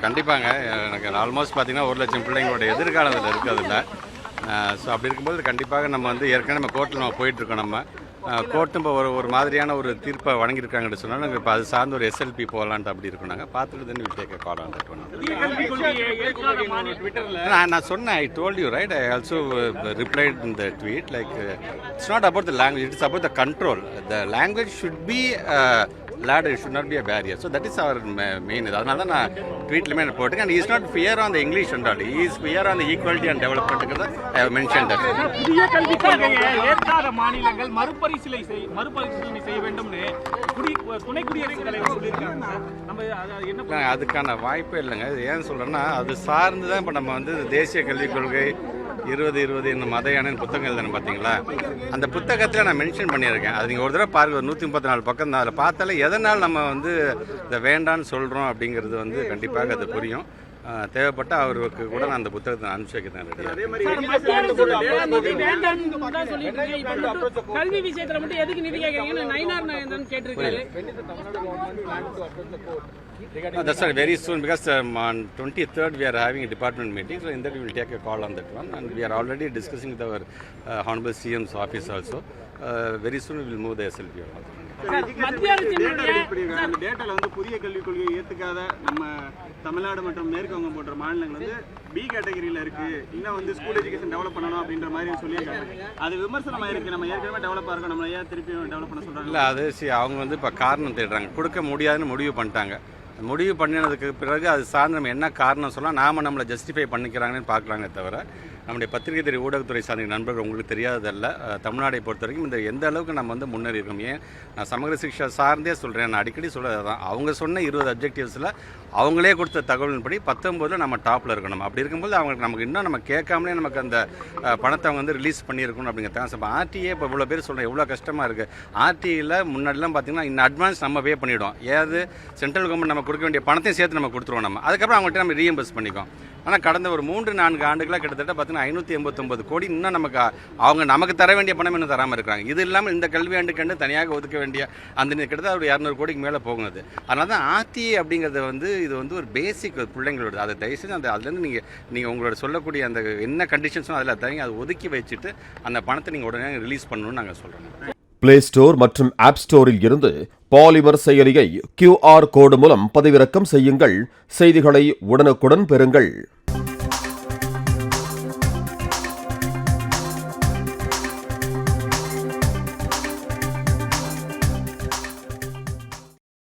கண்டிப்பாங்க. எனக்கு ஆல்மோஸ்ட் பார்த்தீங்கன்னா 1,00,000 பிள்ளைங்களோட எதிர்காலம் அதில் இருக்குது அதில். ஸோ அப்படி இருக்கும்போது கண்டிப்பாக நம்ம வந்து ஏற்கனவே நம்ம கோர்ட்டில் நம்ம போயிட்டுருக்கோம். நம்ம கோர்ட்டும் இப்போ ஒரு மாதிரியான ஒரு தீர்ப்பை வழங்கியிருக்காங்கன்னு சொன்னால் நாங்கள் இப்போ அது சார்ந்த ஒரு எஸ்எல்பி போகலான்ட்டு அப்படி இருக்கோம். நாங்கள் பார்த்துட்டு தான் will take a call on that one. நான் சொன்னேன், I told you right, I also replied in the tweet like it's not about the language, it's about the control. The language should be ladder, it should not be a barrier. So that is our main. அதனால தான் நான் ட்வீட்லையுமே போட்டேன். And he is not fear on the English and all. He is fear on the equality and development. I have mentioned that. புதிய கல்விக் கொள்கையை ஏற்காத மாநிலங்கள் மறுபரிசீலனை செய்ய வேண்டும்னு துணை குடியரசுத் தலைவர் சொல்லியிருக்காங்க. நம்ம என்ன அதுக்கான வாய்ப்பே இல்லைங்க. ஏன் சொல்கிறேன்னா அது சார்ந்து தான் இப்போ நம்ம வந்து தேசிய கல்விக் கொள்கை 2020 இந்த மத யானைன்னு புத்தகம் எழுதணும் பார்த்தீங்களா, அந்த புத்தகத்தில் நான் மென்ஷன் பண்ணியிருக்கேன். அது நீங்கள் ஒரு தடவை பாருங்கள், ஒரு 134 பக்கம் தான். அதில் பார்த்தாலே எதனால் நம்ம வந்து இதை வேண்டான்னு சொல்கிறோம் அப்படிங்கிறது வந்து கண்டிப்பாக அது புரியும். தேவைப்பட்ட அவருக்கு கூட நான் அந்த புத்தகத்தை அனுப்பிச்சு வைக்கிறேன். கல்வி விஷயத்துல மட்டும் எதுக்கு நிதி கேட்கறீங்கன்னு நயினார் நாகேந்திரன் கேட்டிருக்காரு. That's very soon because on 23rd we are having a department meeting, so in that we will take a call on that one, and we are already discussing with our honorable CM's office also. Very soon we will move the SLP. டேட்டால வந்து புதிய கல்விக் கொள்கையை ஏத்துக்காத நம்ம தமிழ்நாடு மற்றும் மேற்கு வங்கம் போன்ற மாநிலங்கள் வந்து பி கேட்டகரியில இருக்கு. இன்னும் வந்து ஸ்கூல் எஜுகேஷன் டெவலப் பண்ணணும் அப்படின்ற மாதிரி சொல்லியிருக்காங்க. அது விமர்சனமா இருக்கு. நம்ம ஏற்கனவே டெவலப் ஆகிறோம், நம்ம ஏன் திருப்பி டெவலப் பண்ண சொல்றாங்க? இல்லை, அது அவங்க வந்து இப்போ காரணம் தேடுறாங்க. கொடுக்க முடியாதுன்னு முடிவு பண்ணிட்டாங்க. முடிவு பண்ணினதுக்கு பிறகு அது சார்ந்து நம்ம என்ன காரணம் சொல்லலாம், நாம் நம்மளை ஜஸ்டிஃபை பண்ணிக்கிறாங்கன்னு பார்க்குறாங்களே தவிர நம்முடைய பத்திரிகை துறை ஊடகத்துறை சார்ந்த நண்பர்கள் உங்களுக்கு தெரியாததல்ல. தமிழ்நாடை பொறுத்த வரைக்கும் இந்த எந்த அளவுக்கு நம்ம வந்து முன்னேறி இருக்கோம். ஏன் நான் சமூக சிக்ஷா சார்ந்தே சொல்கிறேன், நான் அடிக்கடி சொல்கிறது தான். அவங்க சொன்ன 20 அப்ஜெக்டிவ்ஸில் அவங்களே கொடுத்த தகவலின்படி 19 நம்ம டாப்பில் இருக்கணும். அப்படி இருக்கும்போது அவங்களுக்கு நமக்கு இன்னும் நம்ம கேட்காமலே நமக்கு அந்த பணத்தை அவங்க வந்து ரிலீஸ் பண்ணியிருக்கணும் அப்படிங்கிறத. இப்போ ஆர்டிஏ இப்போ இவ்வளோ பேர் சொல்கிறேன், எவ்வளோ கஷ்டமாக இருக்குது. ஆர்டியில் முன்னாடிலாம் பார்த்திங்கன்னா இன் அட்வான்ஸ் நம்ம பே பண்ணிவிடும். ஏதாவது சென்ட்ரல் கவர்மெண்ட் நம்ம கொடுக்க வேண்டிய பணத்தையும் சேர்த்து நம்ம கொடுத்துருவோம். நம்ம அதுக்கப்புறம் அவங்கள்ட்ட நம்ம ரீஎம்பர்ஸ் பண்ணிக்கோம். ஆனால் கடந்த ஒரு 3-4 ஆண்டுகளாக கிட்டத்தட்ட பார்த்தீங்கன்னா 589 கோடி இன்னும் நமக்கு தர வேண்டிய பணம் இன்னும் தராமல் இருக்கிறாங்க. இது இல்லாமல் இந்த கல்வி ஆண்டுக்கு தனியாக ஒதுக்க வேண்டிய அந்த கிட்டத்தட்ட ஒரு 200 கோடிக்கு மேலே போகுது. அதனால தான் ஆர்டிஏ அப்படிங்கிறது வந்து இது வந்து ஒரு பேசிக் பிள்ளைங்களோட. அதை தயவுசெய்து அதுலேருந்து நீங்கள் உங்களோட சொல்லக்கூடிய அந்த என்ன கண்டிஷன்ஸும் அதில் தரீங்க, அதை ஒதுக்கி வச்சுட்டு அந்த பணத்தை நீங்கள் உடனே ரிலீஸ் பண்ணணும்னு நாங்கள் சொல்கிறோம். பிளே ஸ்டோர் மற்றும் ஆப் ஸ்டோரில் இருந்து பாலிமர் செயலியை QR கோடு மூலம் பதிவிறக்கம் செய்யுங்கள். செய்திகளை உடனுக்குடன் பெறுங்கள்.